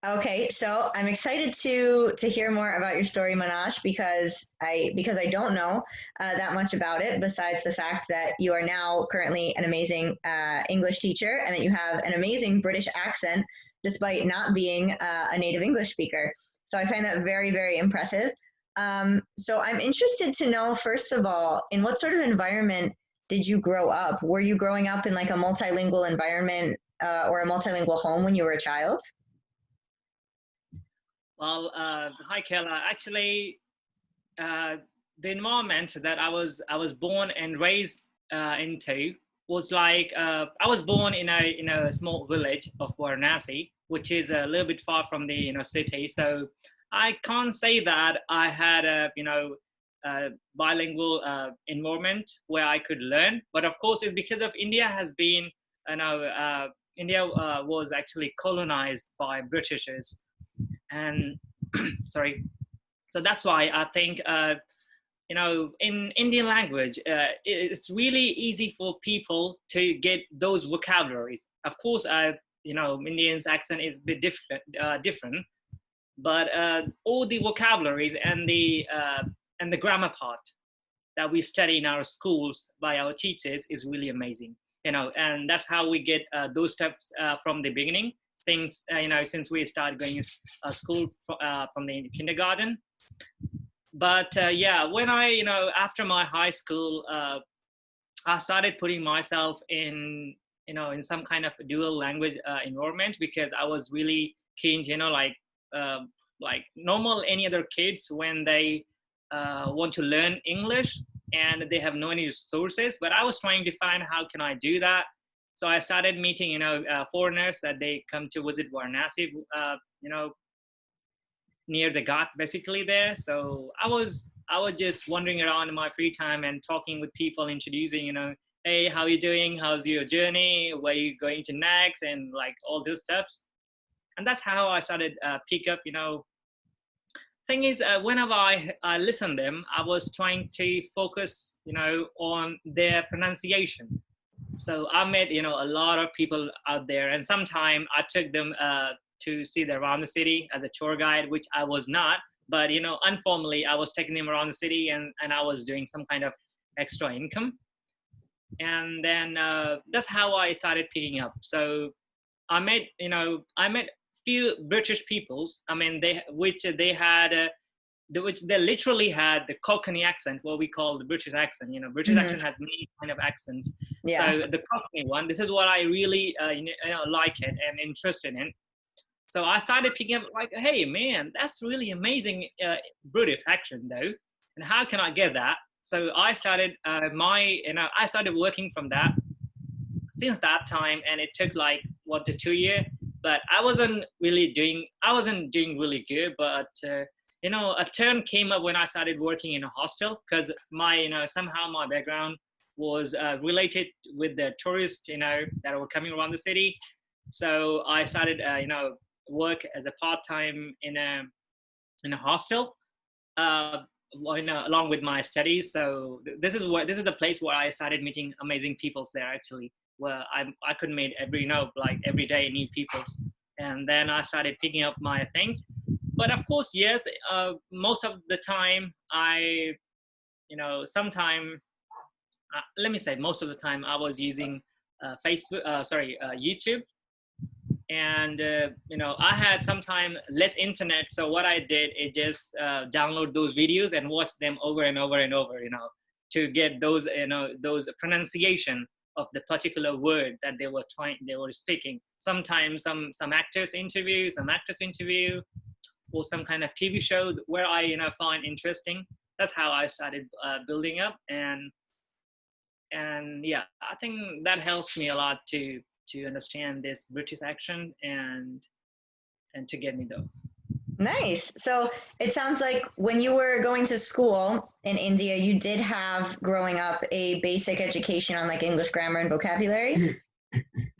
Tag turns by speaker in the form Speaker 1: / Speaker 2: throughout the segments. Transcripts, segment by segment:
Speaker 1: Okay, so I'm excited to hear more about your story, Manash, because I don't know that much about it. Besides the fact that you are now currently an amazing English teacher and that you have an amazing British accent, despite not being a native English speaker. So I find that very, very impressive. So I'm interested to know, first of all, in what sort of environment did you grow up? Were you growing up in like a multilingual environment or a multilingual home when you were a child?
Speaker 2: Well, hi, Kayla. Actually, uh, the environment that I was born and raised into was like I was born in a small village of Varanasi, which is a little bit far from the city. So I can't say that I had a bilingual environment where I could learn. But of course, it's because of India has been you know India was actually colonized by Britishers and sorry. So that's why I think in Indian language, it's really easy for people to get those vocabularies. Of course, Indian's accent is a bit different, but all the vocabularies and the grammar part that we study in our schools by our teachers is really amazing. And that's how we get those steps from the beginning. Since we started going to school from the kindergarten. But yeah, when after my high school, I started putting myself in some kind of dual language environment because I was really keen, like normal any other kids when they want to learn English and they have no any resources. But I was trying to find how can I do that. So I started meeting, foreigners that they come to visit Varanasi, you know, near the Ghat, basically there. So I was just wandering around in my free time and talking with people, introducing, hey, how you doing? How's your journey? Where are you going to next? And like all those steps. And that's how I started pick up, thing is whenever I listen them, I was trying to focus on their pronunciation. So I met a lot of people out there, and sometime I took them to see the around the city as a tour guide, which I was not, but informally I was taking them around the city, and I was doing some kind of extra income. And then that's how I started picking up. So I met few British peoples. I mean, they had which they literally had the Cockney accent, what we call the British accent. British
Speaker 1: Hmm.
Speaker 2: accent has many kind of accents.
Speaker 1: Yeah.
Speaker 2: So the Cockney one, this is what I really like it and interested in. So I started picking up like, hey man, that's really amazing British accent though, and how can I get that? So I started I started working from that since that time, and it took like what the 2 year. But I wasn't doing really good. But a turn came up when I started working in a hostel because my somehow my background was related with the tourists that were coming around the city. So I started work as a part-time in a hostel, uh, along with my studies. So this is the place where I started meeting amazing peoples there actually, where I could meet like every day new peoples, and then I started picking up my things. But of course, yes, most of the time sometime let me say most of the time I was using YouTube. And I had sometime less internet, so what I did is just download those videos and watch them over and over and over, to get those pronunciation of the particular word that they were speaking. Sometimes some actress interview, or some kind of TV show where I find interesting. That's how I started building up. And yeah, I think that helps me a lot to understand this British accent and to get me though.
Speaker 1: Nice. So it sounds like when you were going to school in India, you did have growing up a basic education on like English grammar and vocabulary.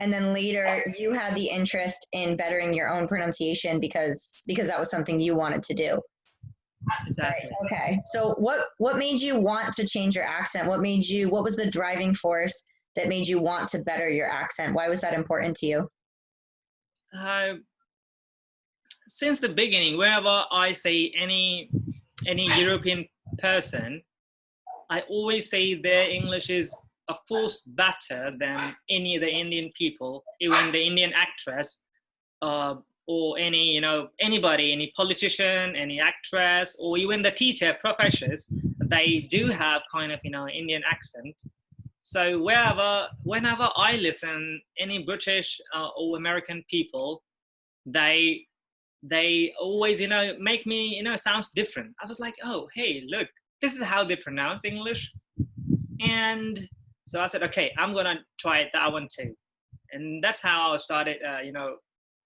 Speaker 1: And then later you had the interest in bettering your own pronunciation because that was something you wanted to do. Right.
Speaker 2: Exactly.
Speaker 1: Okay. So what made you want to change your accent? What was the driving force that made you want to better your accent? Why was that important to you?
Speaker 2: Uh, since the beginning, wherever I say any European person, I always say their English is of course better than any of the Indian people, even the Indian actress, uh, or any anybody, any politician, any actress, or even the teacher professors. They do have kind of Indian accent. So whenever I listen any British or American people, they they always make me sounds different. I was like, oh hey, look, this is how they pronounce English. And so I said, okay, I'm gonna try that one too. And that's how I started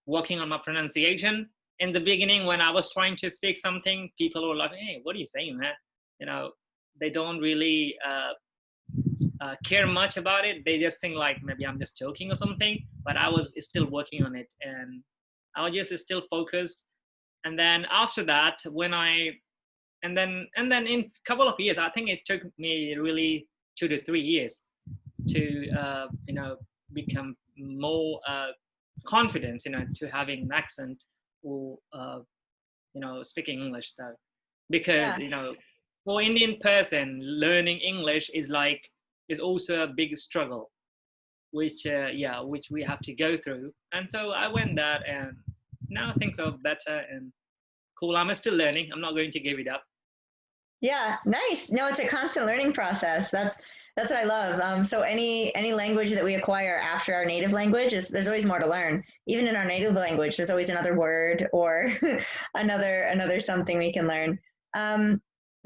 Speaker 2: working on my pronunciation. In the beginning, when I was trying to speak something, people were like, hey, what are you saying, man? you know they don't really care much about it. They just think like maybe I'm just joking or something. But I was still working on it, and I was just still focused. And then after that, when I and then in a couple of years, I think it took me really 2 to 3 years to become more confident, to having an accent or speaking English. So because
Speaker 1: Yeah.
Speaker 2: for Indian person, learning English is also a big struggle, which which we have to go through. And so I went that, and now things are better and cool. I'm still learning. I'm not going to give it up.
Speaker 1: Yeah, nice. No, it's a constant learning process. That's what I love. So any language that we acquire after our native language is there's always more to learn. Even in our native language, there's always another word or another something we can learn.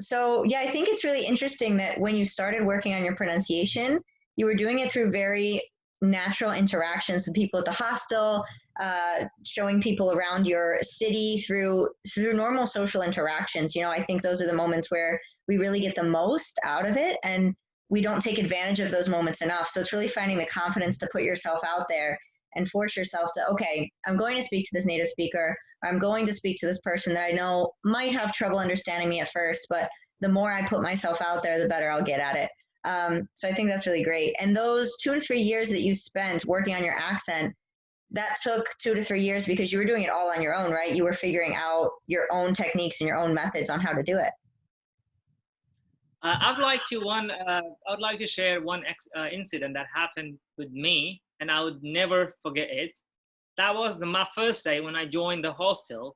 Speaker 1: So yeah, I think it's really interesting that when you started working on your pronunciation, you were doing it through very natural interactions with people at the hostel, showing people around your city through normal social interactions. I think those are the moments where we really get the most out of it, and we don't take advantage of those moments enough. So it's really finding the confidence to put yourself out there and force yourself to, okay, I'm going to speak to this native speaker, or I'm going to speak to this person that I know might have trouble understanding me at first, but the more I put myself out there, the better I'll get at it. So I think that's really great. And those 2 to 3 years that you spent working on your accent, that took 2 to 3 years because you were doing it all on your own, right? You were figuring out your own techniques and your own methods on how to do it.
Speaker 2: I'd like to share one incident that happened with me, and I would never forget it. That was my first day when I joined the hostel,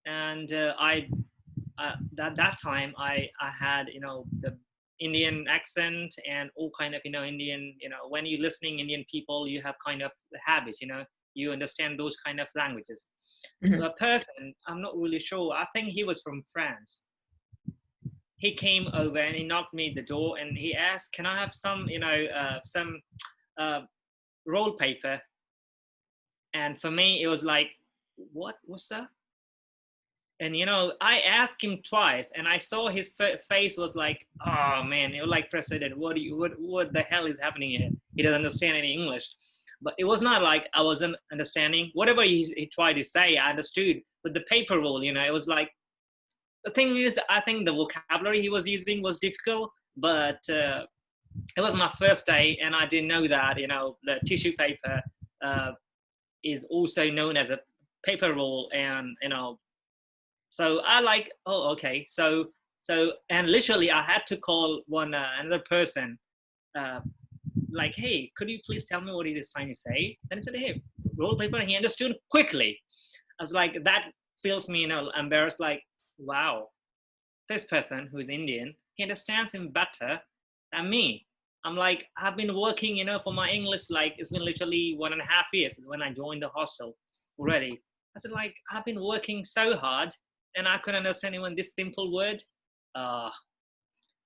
Speaker 2: and that time I had the Indian accent and all kind of Indian. When you're listening Indian people, you have kind of the habits. You understand those kind of languages.
Speaker 1: Mm-hmm.
Speaker 2: So a person, I'm not really sure. I think he was from France. He came over and he knocked me at the door and he asked, "Can I have some uh, roll paper?" And for me, it was like, what's that? And I asked him twice, and I saw his face was like, oh man, it was like frustrated. What the hell is happening here? He doesn't understand any English. But it was not like I wasn't understanding. Whatever he tried to say, I understood. But the paper roll, it was like, the thing is, I think the vocabulary he was using was difficult, but it was my first day, and I didn't know that the tissue paper is also known as a paper roll, and so I like, oh okay, so and literally I had to call another person, like, hey, could you please tell me what he is trying to say? And he said, hey, roll paper. And he understood quickly. I was like, that feels me embarrassed, like, wow, this person who is Indian, he understands him better than me. I'm like, I've been working, for my English, like it's been literally 1.5 years when I joined the hostel already. I said, like, I've been working so hard and I couldn't understand even this simple word.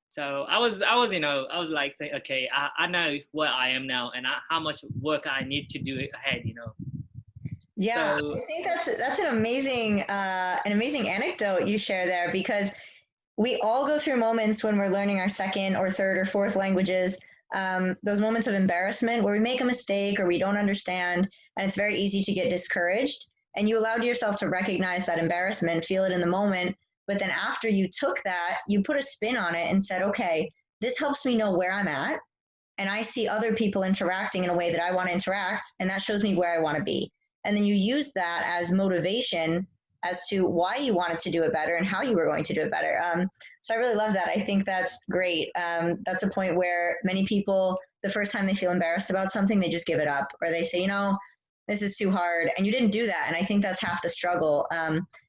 Speaker 2: So I was like, saying, okay, I know where I am now and how much work I need to do ahead.
Speaker 1: Yeah,
Speaker 2: So
Speaker 1: I think that's an amazing anecdote you share there, because we all go through moments when we're learning our second or third or fourth languages, those moments of embarrassment where we make a mistake or we don't understand, and it's very easy to get discouraged. And you allowed yourself to recognize that embarrassment, feel it in the moment, but then after you took that, you put a spin on it and said, okay, this helps me know where I'm at, and I see other people interacting in a way that I want to interact, and that shows me where I want to be. And then you use that as motivation as to why you wanted to do it better and how you were going to do it better. So I really love that. I think that's great. That's a point where many people, the first time they feel embarrassed about something, they just give it up, or they say, you know, this is too hard, and you didn't do that. And I think that's half the struggle.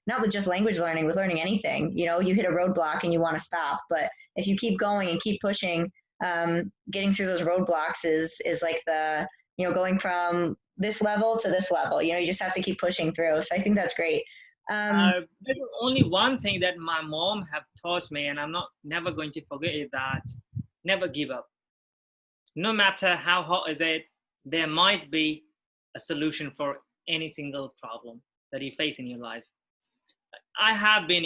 Speaker 1: Not with just language learning, with learning anything. You know, you hit a roadblock and you want to stop, but if you keep going and keep pushing, getting through those roadblocks is like the, you know, going from this level to this level. You know, you just have to keep pushing through. So I think that's great.
Speaker 2: There's only one thing that my mom have taught me, and I'm not never going to forget it, that never give up. No matter how hard is it, there might be a solution for any single problem that you face in your life. I have been,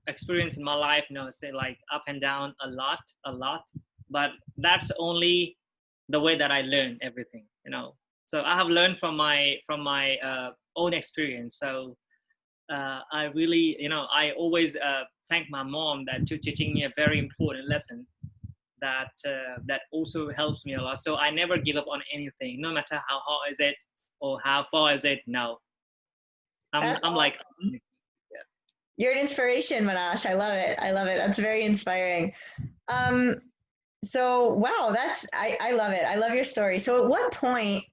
Speaker 2: experienced in my life, say like up and down a lot, but that's only the way that I learn everything, So I have learned from my own experience. So I really, I always thank my mom that to teaching me a very important lesson that also helps me a lot. So I never give up on anything, no matter how hard is it or how far is it. No, I'm
Speaker 1: awesome.
Speaker 2: like,
Speaker 1: yeah. You're an inspiration, Manash. I love it. I love it. That's very inspiring. So wow, I love it. I love your story. So at what point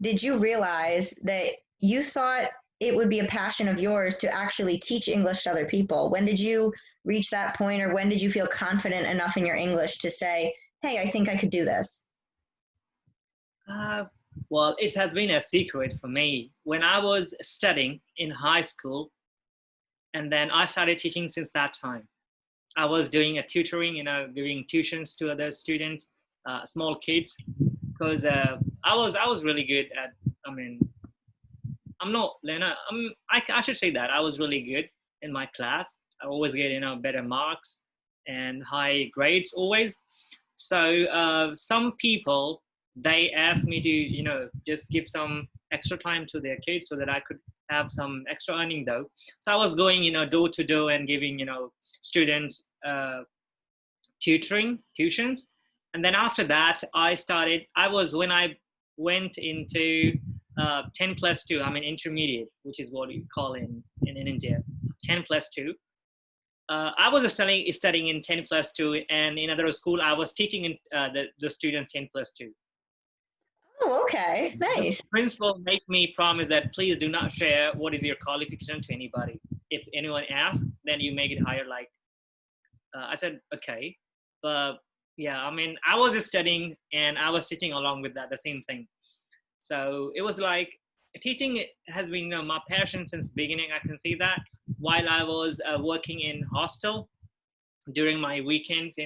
Speaker 1: did you realize that you thought it would be a passion of yours to actually teach English to other people? When did you reach that point, or when did you feel confident enough in your English to say, hey, I think I could do this?
Speaker 2: Well, it has been a secret for me. When I was studying in high school, and then I started teaching since that time. I was doing a tutoring, giving tuitions to other students, small kids, because I was really good at. I mean, I'm not, I should say that I was really good in my class. I always get, better marks and high grades always. So some people, they asked me to, just give some extra time to their kids so that I could have some extra earning though. So I was going, door to door and giving, students tuitions. And then after that, when I went into 10 plus 2, I mean intermediate, which is what you call in India, 10 plus 2. I was studying in 10 plus 2, and in another school, I was teaching the students 10 plus 2.
Speaker 1: Oh, okay, nice.
Speaker 2: The principal made me promise that please do not share what is your qualification to anybody. If anyone asks, then you make it higher. Like I said, okay, but yeah, I mean, I was just studying and I was teaching along with that, the same thing. So it was like teaching has been my passion since the beginning. I can see that while I was working in hostel during my weekends,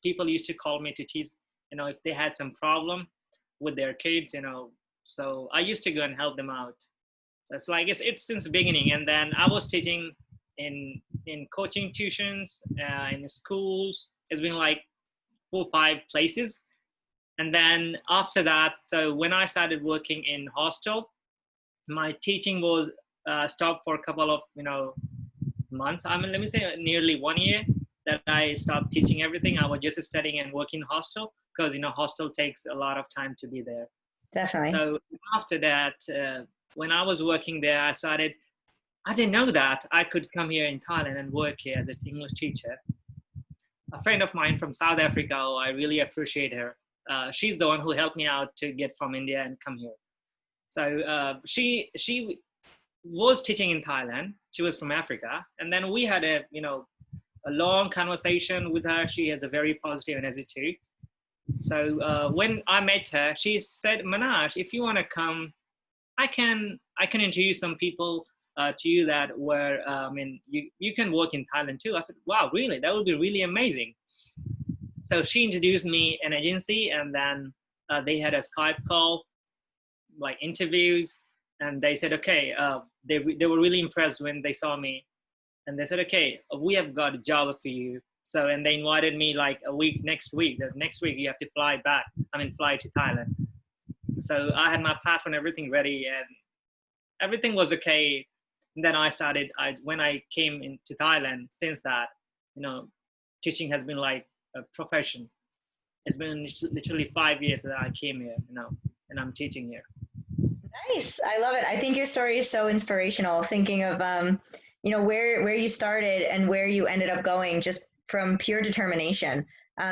Speaker 2: people used to call me to teach, if they had some problem with their kids, so I used to go and help them out. So it's like it's since the beginning. And then I was teaching in coaching tuitions in the schools. It's been like 4 or 5 places. And then after that, so when I started working in hostel, my teaching was stopped for a couple of months. I mean, let me say nearly 1 year that I stopped teaching everything. I was just studying and working hostel because hostel takes a lot of time to be there.
Speaker 1: Definitely.
Speaker 2: So after that, when I was working there, I didn't know that I could come here in Thailand and work here as an English teacher. A friend of mine from South Africa, I really appreciate her. She's the one who helped me out to get from India and come here. So she was teaching in Thailand. She was from Africa, and then we had a long conversation with her. She has a very positive energy too. So when I met her, she said, "Manash, if you want to come, I can introduce some people to you that were you can work in Thailand too." I said, "Wow, really? That would be really amazing." So she introduced me an agency, and then they had a Skype call, like interviews, and they said, "Okay." They were really impressed when they saw me, and they said, "Okay, we have got a job for you." So, and they invited me like next week. The next week you have to fly to Thailand. So I had my passport and everything ready, and everything was okay. And then when I came into Thailand, since that, teaching has been like a profession. It's been literally 5 years that I came here, and I'm teaching here.
Speaker 1: Nice. I love it. I think your story is so inspirational, thinking of where you started and where you ended up going just from pure determination.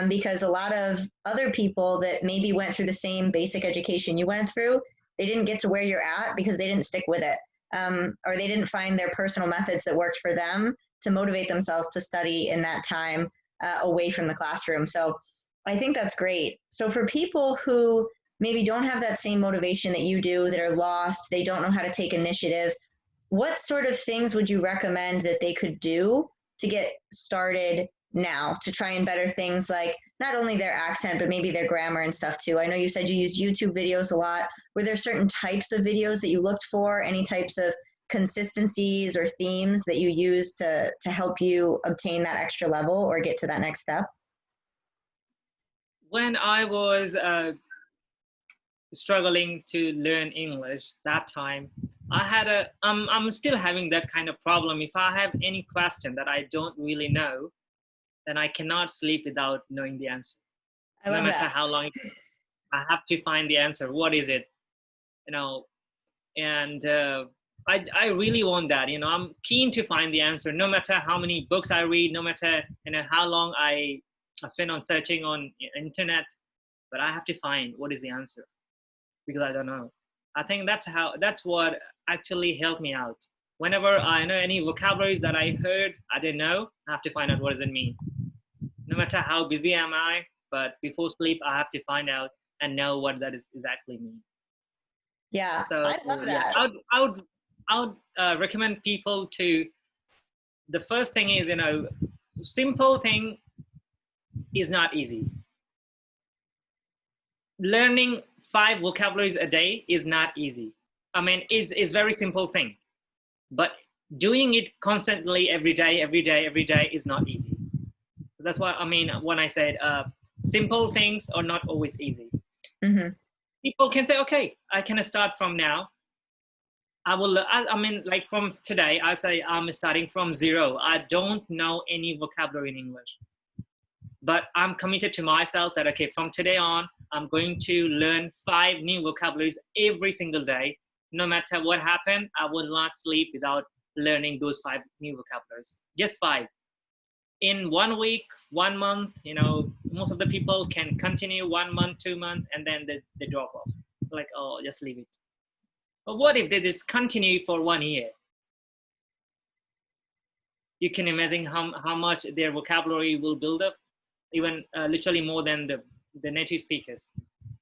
Speaker 1: Because a lot of other people that maybe went through the same basic education you went through, they didn't get to where you're at because they didn't stick with it. Or they didn't find their personal methods that worked for them to motivate themselves to study in that time away from the classroom. So I think that's great. So for people who maybe don't have that same motivation that you do, that are lost, they don't know how to take initiative, what sort of things would you recommend that they could do to get started now to try and better things like not only their accent, but maybe their grammar and stuff too? I know you said you use YouTube videos a lot. Were there certain types of videos that you looked for, any types of consistencies or themes that you used to help you obtain that extra level or get to that next step?
Speaker 2: When I was struggling to learn English that time, I'm still having that kind of problem. If I have any question that I don't really know, then I cannot sleep without knowing the answer.
Speaker 1: I
Speaker 2: No
Speaker 1: love
Speaker 2: matter
Speaker 1: that.
Speaker 2: how long, I have to find the answer. What is it? You know, and I really want that. I'm keen to find the answer, no matter how many books I read, no matter how long I spend on searching on internet, but I have to find what is the answer because I don't know. I think that's what actually helped me out. Whenever I know any vocabularies that I heard I didn't know, I have to find out what does it mean. No matter how busy am I, but before sleep I have to find out and know what that is exactly mean.
Speaker 1: Yeah,
Speaker 2: So
Speaker 1: I love
Speaker 2: yeah,
Speaker 1: that.
Speaker 2: I would recommend people to. The first thing is, simple thing is not easy. Learning 5 vocabularies a day is not easy. I mean, it's very simple thing, but doing it constantly every day is not easy. That's what I mean when I said simple things are not always easy.
Speaker 1: Hmm.
Speaker 2: People can say, okay, I can start from now. I mean, like from today, I say I'm starting from zero. I don't know any vocabulary in English, but I'm committed to myself that, okay, from today on, I'm going to learn 5 new vocabularies every single day. No matter what happened, I will not sleep without learning those 5 new vocabularies. Just 5. In 1 week, 1 month, most of the people can continue 1 month, 2 months, and then they drop off. Like, oh, just leave it. But what if they just continue for 1 year? You can imagine how much their vocabulary will build up, even literally more than the native speakers.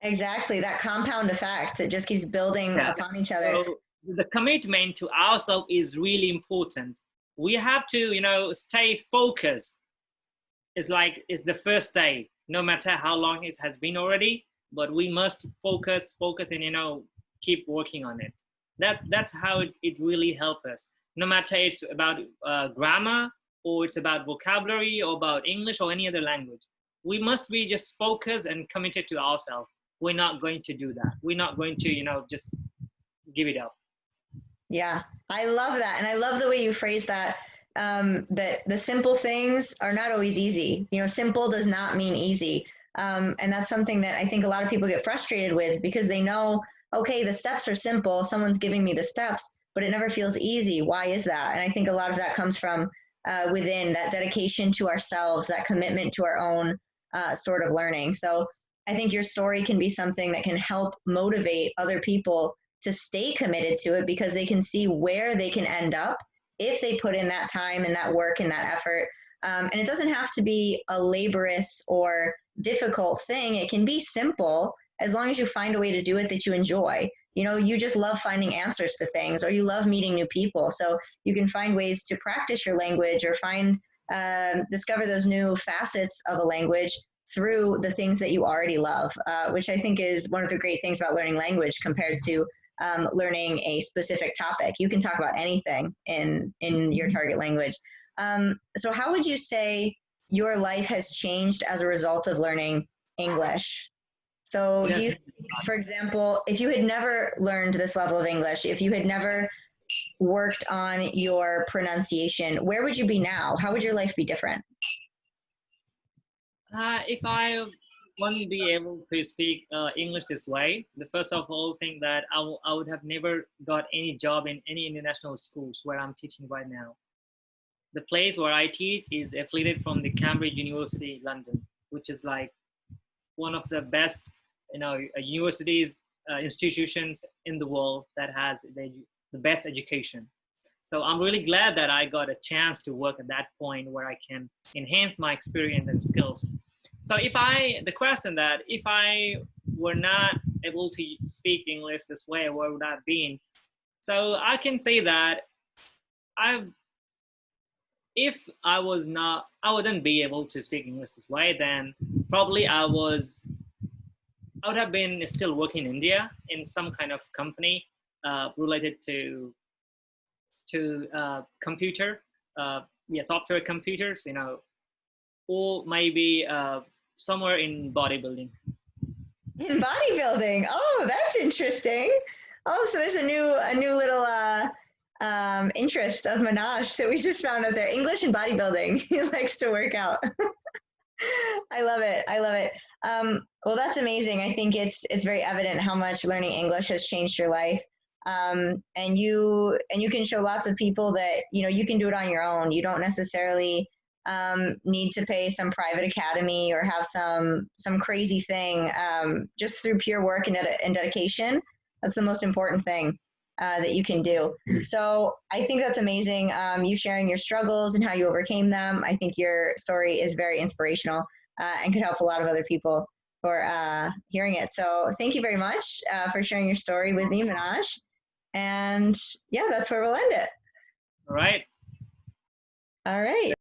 Speaker 1: Exactly. That compound effect, it just keeps building
Speaker 2: Yeah.
Speaker 1: upon each other.
Speaker 2: So the commitment to ourselves is really important. We have to, stay focused. It's the first day, no matter how long it has been already, but we must focus and, keep working on it. That's how it really helps us. No matter it's about grammar or it's about vocabulary or about English or any other language, we must be just focused and committed to ourselves. We're not going to do that. We're not going to, just give it up.
Speaker 1: Yeah, I love that. And I love the way you phrase that. That the simple things are not always easy. Simple does not mean easy. And that's something that I think a lot of people get frustrated with because they know, okay, the steps are simple. Someone's giving me the steps, but it never feels easy. Why is that? And I think a lot of that comes from within that dedication to ourselves, that commitment to our own sort of learning. So I think your story can be something that can help motivate other people to stay committed to it because they can see where they can end up if they put in that time and that work and that effort. And it doesn't have to be a laborious or difficult thing. It can be simple as long as you find a way to do it that you enjoy. You just love finding answers to things or you love meeting new people. So you can find ways to practice your language or discover those new facets of a language through the things that you already love, which I think is one of the great things about learning language compared to learning a specific topic. You can talk about anything in your target language. So how would you say your life has changed as a result of learning English? So do
Speaker 2: Yes.
Speaker 1: you, for example, if you had never learned this level of English, if you had never worked on your pronunciation, where would you be now? How would your life be different?
Speaker 2: If I won't be able to speak English this way, the first of all thing that I would have never got any job in any international schools where I'm teaching right now. The place where I teach is affiliated from the Cambridge University, London, which is like one of the best, universities, institutions in the world that has the best education. So I'm really glad that I got a chance to work at that point where I can enhance my experience and skills. So the question that if I were not able to speak English this way, where would I have been? So I can say that I, if I was not, I wouldn't be able to speak English this way, then probably I would have been still working in India in some kind of company related to computer, software computers, or maybe somewhere in bodybuilding.
Speaker 1: In bodybuilding. Oh, that's interesting. Oh, so there's a new little interest of Manash that we just found out there. English and bodybuilding. He likes to work out. I love it. I love it. Well, that's amazing. I think it's very evident how much learning English has changed your life. And you can show lots of people that you can do it on your own. You don't necessarily need to pay some private academy or have some crazy thing. Just through pure work and dedication, that's the most important thing that you can do. So I think that's amazing. You sharing your struggles and how you overcame them. I think your story is very inspirational and could help a lot of other people for hearing it. So thank you very much for sharing your story with me, Manash. And yeah, that's where we'll end it.
Speaker 2: All right.
Speaker 1: All right.